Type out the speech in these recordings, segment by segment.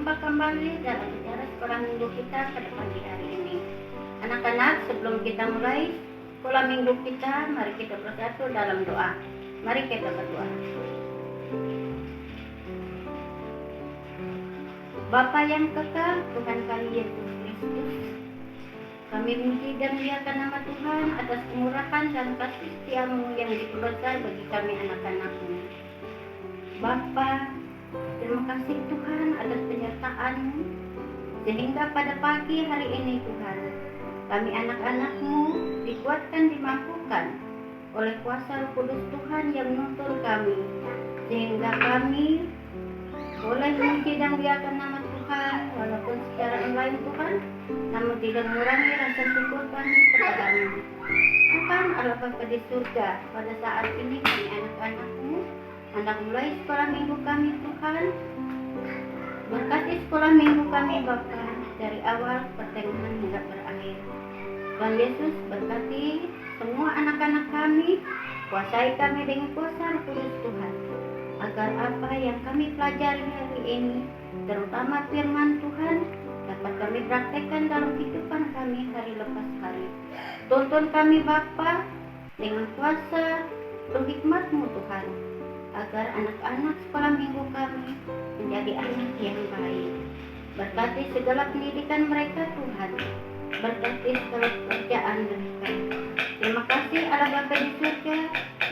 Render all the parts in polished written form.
berjumpa kembali dalam sejarah sekolah minggu kita pada pagi hari ini. Anak-anak, sebelum kita mulai sekolah minggu kita, mari kita bersatu dalam doa. Mari kita berdoa. Bapa yang kekal, Tuhan kami Yesus Kristus, kami memuji dan muliakan nama Tuhan atas kemurahan dan kasih setia-Mu yang begitu besar bagi kami anak-anak-Mu. Bapa, terima kasih Tuhan atas penyertaan-Mu, sehingga pada pagi hari ini Tuhan, kami anak-anak-Mu dikuatkan, dimampukan oleh kuasa Roh Kudus Tuhan yang menuntun kami, sehingga kami boleh memuji dan muliakan nama Tuhan, walaupun secara online Tuhan, namun tidak mengurangi rasa syukur kami kepada-Mu. Tuhan Allah Bapa di surga, pada saat ini kami anak-anak-Mu hendak mulai sekolah minggu kami Tuhan. Berkati sekolah minggu kami Bapa, dari awal, pertengahan hingga berakhir. Tuhan Yesus, berkati semua anak-anak kami, kuasai kami dengan kuasa Roh Kudus Tuhan, agar apa yang kami pelajari hari ini, terutama firman Tuhan, dapat kami praktekkan dalam kehidupan kami hari lepas hari. Tuntun kami Bapa dengan kuasa Roh Hikmat-Mu Tuhan, agar anak-anak sekolah minggu kami menjadi anak yang baik. Berkati segala pendidikan mereka Tuhan, berkati segala pekerjaan mereka. Terima kasih Allah Bapa di surga,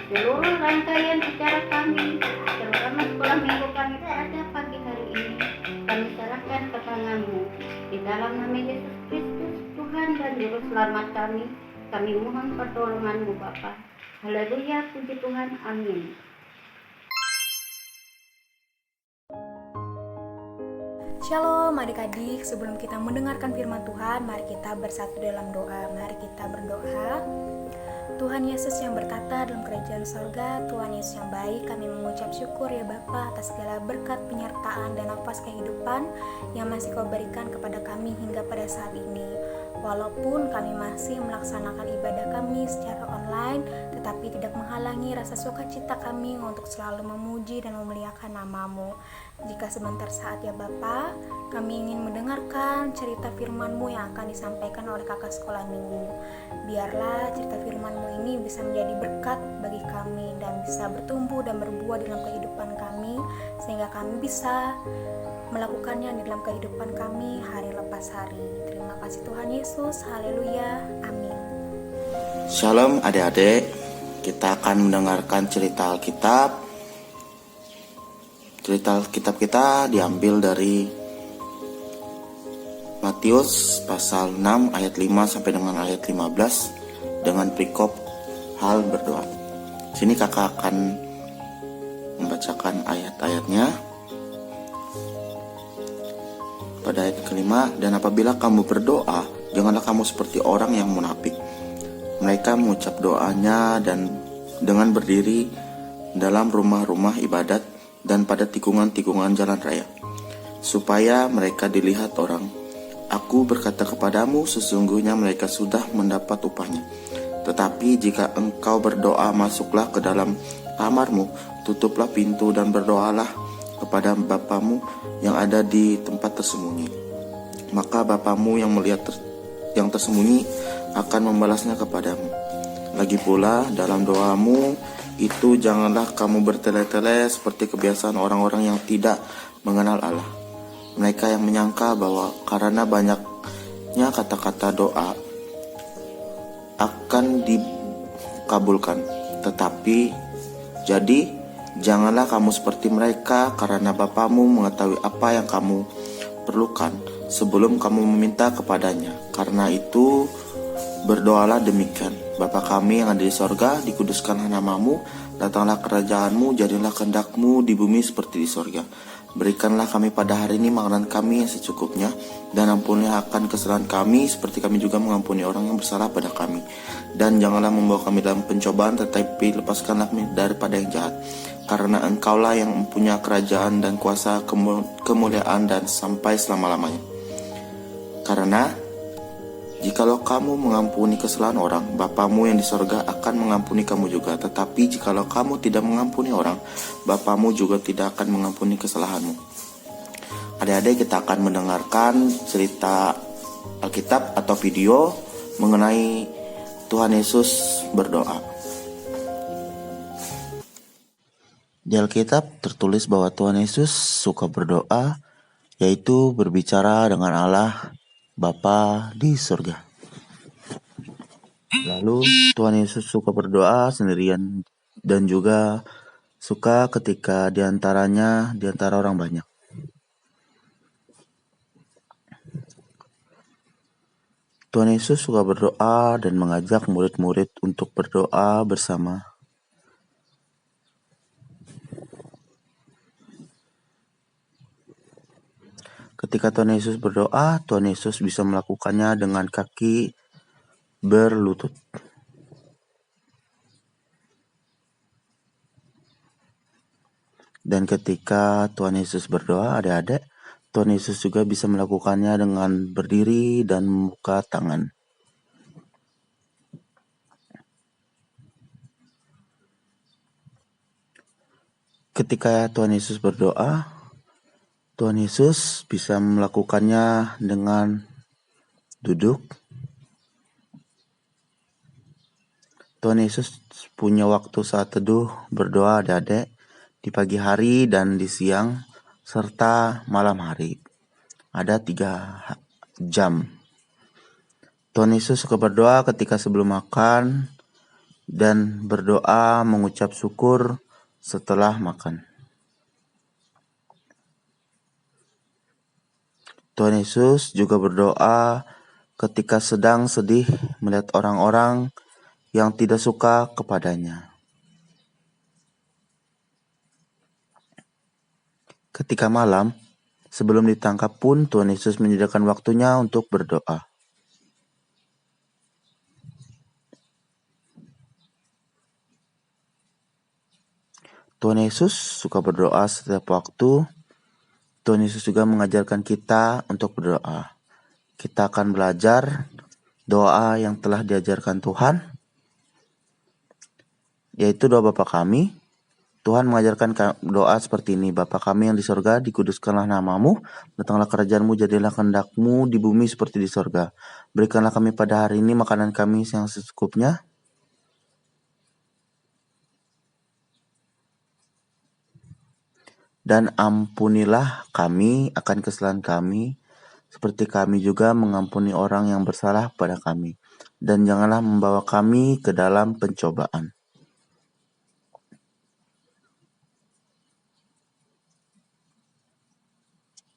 seluruh rangkaian acara kami, terutama sekolah minggu kami pada pagi hari ini, kami serahkan ke tangan-Mu. Di dalam nama Yesus Kristus, Tuhan dan Juru Selamat kami mohon pertolongan-Mu Bapa. Haleluya, puji Tuhan, amin. Shalom adik-adik, sebelum kita mendengarkan firman Tuhan, mari kita bersatu dalam doa. Mari kita berdoa. Tuhan Yesus yang berkata dalam kerajaan sorga, Tuhan Yesus yang baik, kami mengucap syukur ya Bapa atas segala berkat penyertaan dan nafas kehidupan yang masih Kau berikan kepada kami hingga pada saat ini. Walaupun kami masih melaksanakan ibadah kami secara online, tetapi tidak menghalangi rasa sukacita kami untuk selalu memuji dan memuliakan nama-Mu. Jika sebentar saat ya Bapa, kami ingin mendengarkan cerita firman-Mu yang akan disampaikan oleh kakak sekolah minggu. Biarlah cerita firman-Mu ini bisa menjadi berkat bagi kami dan bisa bertumbuh dan berbuah dalam kehidupan kami, sehingga kami bisa melakukannya di dalam kehidupan kami hari lepas hari. Terima kasih Tuhan Yesus, haleluya, amin. Shalom adik-adik, kita akan mendengarkan cerita Alkitab. Cerita Alkitab kita diambil dari Matius pasal 6 ayat 5 sampai dengan ayat 15 dengan perikop hal berdoa. Sini kakak akan membacakan ayat-ayatnya. Pada ayat kelima, dan apabila kamu berdoa, janganlah kamu seperti orang yang munafik. Mereka mengucap doanya dan dengan berdiri dalam rumah-rumah ibadat dan pada tikungan-tikungan jalan raya, supaya mereka dilihat orang. Aku berkata kepadamu, sesungguhnya mereka sudah mendapat upahnya. Tetapi jika engkau berdoa, masuklah ke dalam kamarmu, tutuplah pintu dan berdoalah kepada Bapamu yang ada di tempat tersembunyi. Maka Bapamu yang melihat yang tersembunyi akan membalasnya kepadamu. Lagi pula dalam doamu itu janganlah kamu bertele-tele seperti kebiasaan orang-orang yang tidak mengenal Allah. Mereka yang menyangka bahwa karena banyaknya kata-kata doa akan dikabulkan. Tetapi jadi janganlah kamu seperti mereka, karena Bapamu mengetahui apa yang kamu perlukan sebelum kamu meminta kepadanya. Karena itu berdoalah demikian: Bapa kami yang ada di sorga, dikuduskanlah namamu, datanglah kerajaanmu, jadilah kehendak-Mu di bumi seperti di sorga. Berikanlah kami pada hari ini makanan kami yang secukupnya, dan ampunilah akan kesalahan kami seperti kami juga mengampuni orang yang bersalah pada kami. Dan janganlah membawa kami dalam pencobaan, tetapi lepaskanlah kami daripada yang jahat. Karena Engkaulah yang mempunyai kerajaan dan kuasa, kemuliaan dan sampai selama-lamanya. Karena jikalau kamu mengampuni kesalahan orang, Bapamu yang di sorga akan mengampuni kamu juga. Tetapi jikalau kamu tidak mengampuni orang, Bapamu juga tidak akan mengampuni kesalahanmu. adik-adik kita akan mendengarkan cerita Alkitab atau video mengenai Tuhan Yesus berdoa. Di Alkitab tertulis bahwa Tuhan Yesus suka berdoa, yaitu berbicara dengan Allah Bapa di surga. Lalu Tuhan Yesus suka berdoa sendirian dan juga suka ketika di antara orang banyak. Tuhan Yesus suka berdoa dan mengajak murid-murid untuk berdoa bersama. Ketika Tuhan Yesus berdoa, Tuhan Yesus bisa melakukannya dengan kaki berlutut. Dan ketika Tuhan Yesus berdoa, adik-adik, Tuhan Yesus juga bisa melakukannya dengan berdiri dan membuka tangan. Ketika Tuhan Yesus berdoa, Tuhan Yesus bisa melakukannya dengan duduk. Tuhan Yesus punya waktu saat teduh berdoa, adik-adik, di pagi hari dan di siang serta malam hari. Ada 3 jam. Tuhan Yesus suka berdoa ketika sebelum makan dan berdoa mengucap syukur setelah makan. Tuhan Yesus juga berdoa ketika sedang sedih melihat orang-orang yang tidak suka kepadanya. Ketika malam, sebelum ditangkap pun Tuhan Yesus menyediakan waktunya untuk berdoa. Tuhan Yesus suka berdoa setiap waktu. Tuhan Yesus juga mengajarkan kita untuk berdoa. Kita akan belajar doa yang telah diajarkan Tuhan, yaitu doa Bapa kami. Tuhan mengajarkan doa seperti ini. Bapa kami yang di sorga, dikuduskanlah namamu, datanglah kerajaanmu, jadilah kehendakmu di bumi seperti di sorga. Berikanlah kami pada hari ini makanan kami yang secukupnya. Dan ampunilah kami akan kesalahan kami, seperti kami juga mengampuni orang yang bersalah pada kami. Dan janganlah membawa kami ke dalam pencobaan.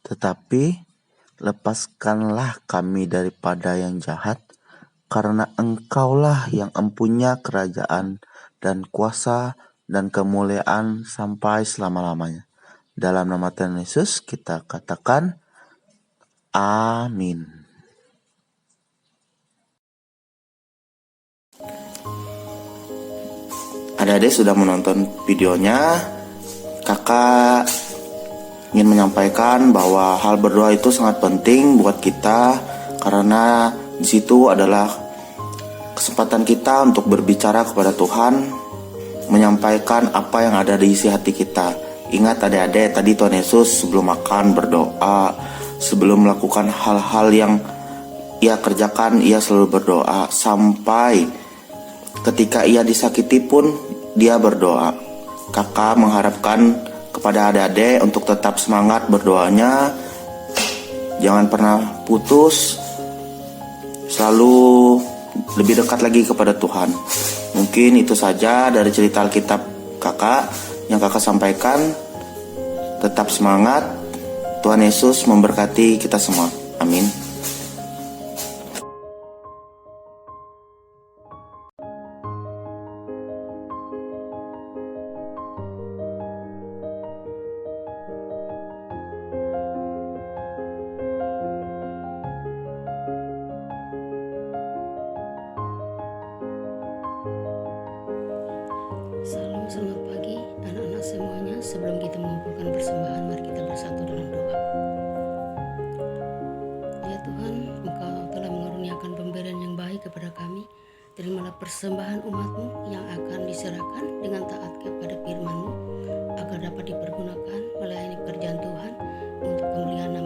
Tetapi lepaskanlah kami daripada yang jahat, karena Engkaulah yang empunya kerajaan dan kuasa dan kemuliaan sampai selama-lamanya. Dalam nama Tuhan Yesus kita katakan amin. Adik-adik sudah menonton videonya. Kakak ingin menyampaikan bahwa hal berdoa itu sangat penting buat kita, karena di situ adalah kesempatan kita untuk berbicara kepada Tuhan, menyampaikan apa yang ada di isi hati kita. Ingat adik-adik, tadi Tuhan Yesus sebelum makan berdoa, sebelum melakukan hal-hal yang ia kerjakan, ia selalu berdoa. Sampai ketika ia disakiti pun dia berdoa. Kakak mengharapkan kepada adik-adik untuk tetap semangat berdoanya, jangan pernah putus, selalu lebih dekat lagi kepada Tuhan. Mungkin itu saja dari cerita Alkitab kakak yang kakak sampaikan. Tetap semangat, Tuhan Yesus memberkati kita semua. Amin. Salam, selamat pagi anak-anak semuanya. Sebelum kita mengumpulkan persembahan, mari kita bersatu dalam doa. Ya Tuhan, Engkau telah mengaruniakan pemberian yang baik kepada kami. Terimalah persembahan umat-Mu yang akan diserahkan dengan taat kepada firman-Mu, agar dapat dipergunakan melayani pekerjaan Tuhan untuk kemuliaan nama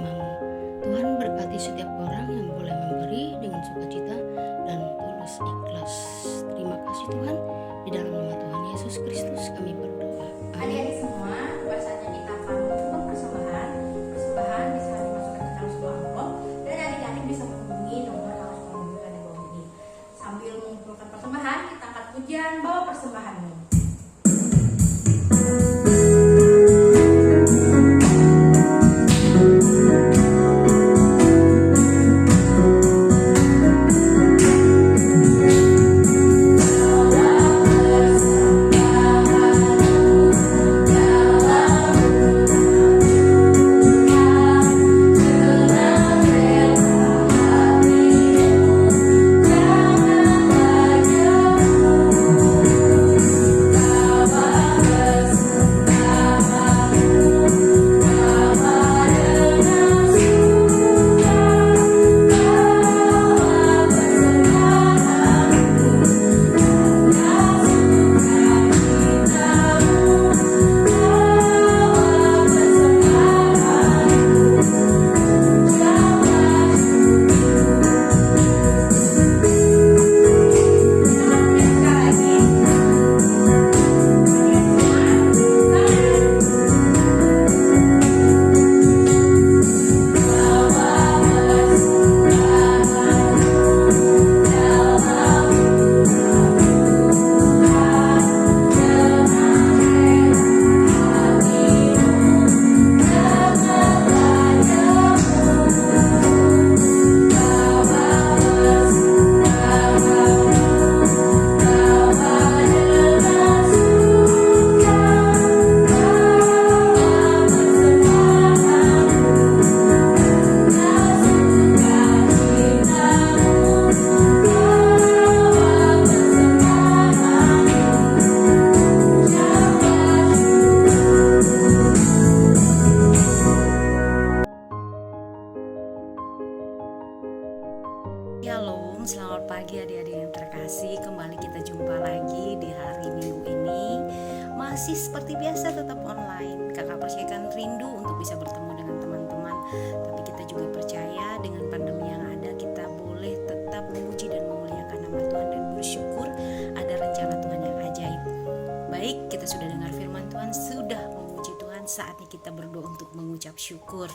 kita berdoa untuk mengucap syukur.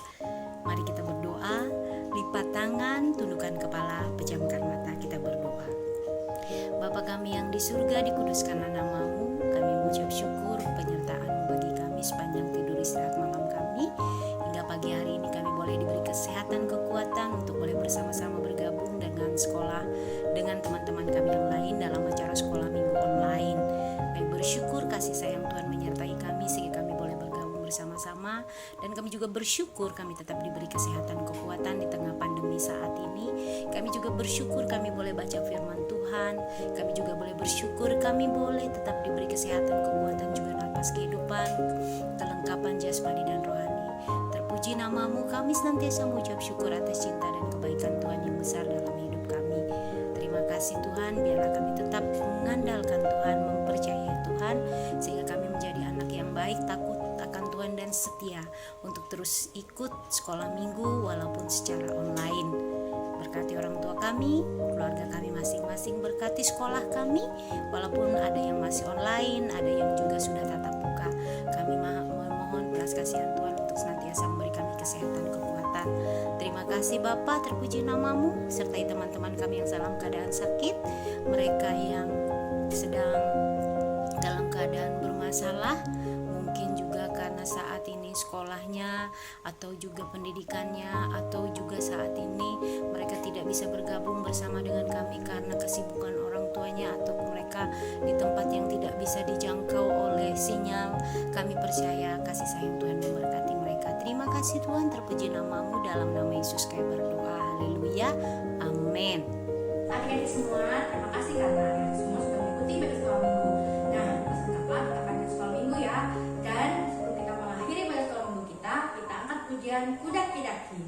Mari kita berdoa, lipat tangan, tundukkan kepala, pejamkan mata, kita berdoa. Bapa kami yang di surga, dikuduskanlah nama-Mu. Kami mengucap syukur penyertaan-Mu bagi kami sepanjang tidur istirahat malam kami. Hingga pagi hari ini kami boleh diberi kesehatan, kekuatan untuk boleh bersama-sama bergabung dengan sekolah, dengan teman-teman kami yang lain dalam acara sekolah minggu online. Kami bersyukur kasih sayang Tuhan menyertai kami sehingga kami boleh bergabung bersama-sama, dan kami juga bersyukur kami tetap diberi kesehatan, kekuatan di tengah pandemi saat ini. Kami juga bersyukur kami boleh baca firman Tuhan. Kami juga boleh bersyukur kami boleh tetap diberi kesehatan, kekuatan juga nafas kehidupan, kelengkapan jasmani dan rohani. Terpuji nama-Mu, kami senantiasa mengucap syukur atas cinta dan kebaikan Tuhan yang besar dalam hidup kami. Terima kasih Tuhan, biarlah kami tetap mengandalkan Tuhan, mempercayai Tuhan, sehingga kami menjadi anak yang baik, takut akan Tuhan dan setia untuk terus ikut sekolah minggu walaupun secara online. Berkati orang tua kami, keluarga kami masing-masing, berkati sekolah kami walaupun ada yang masih online, ada yang juga sudah tatap muka. Kami memohon belas kasihan Tuhan untuk senantiasa memberi kami kesehatan, kekuatan. Terima kasih Bapa, terpuji nama-Mu, sertai teman-teman kami yang dalam keadaan sakit, mereka yang sedang dalam keadaan bermasalah, mungkin juga karena saat ini sekolahnya atau juga pendidikannya, atau juga saat ini mereka tidak bisa bergabung bersama dengan kami karena kesibukan orang tuanya, atau mereka di tempat yang tidak bisa dijangkau oleh sinyal. Kami percaya kasih sayang Tuhan memberkati mereka. Terima kasih Tuhan, terpuji nama-Mu, dalam nama Yesus kami berdoa. Haleluya, amin. Adik-adik semua, terima kasih karena adik semua sudah mengikuti ibadah sekolah minggu. Nah, pesan kapan kita akan ke sekolah minggu ya. Dan sebelum kita mengakhiri ibadah sekolah minggu kita angkat pujian Kuda Kidaki.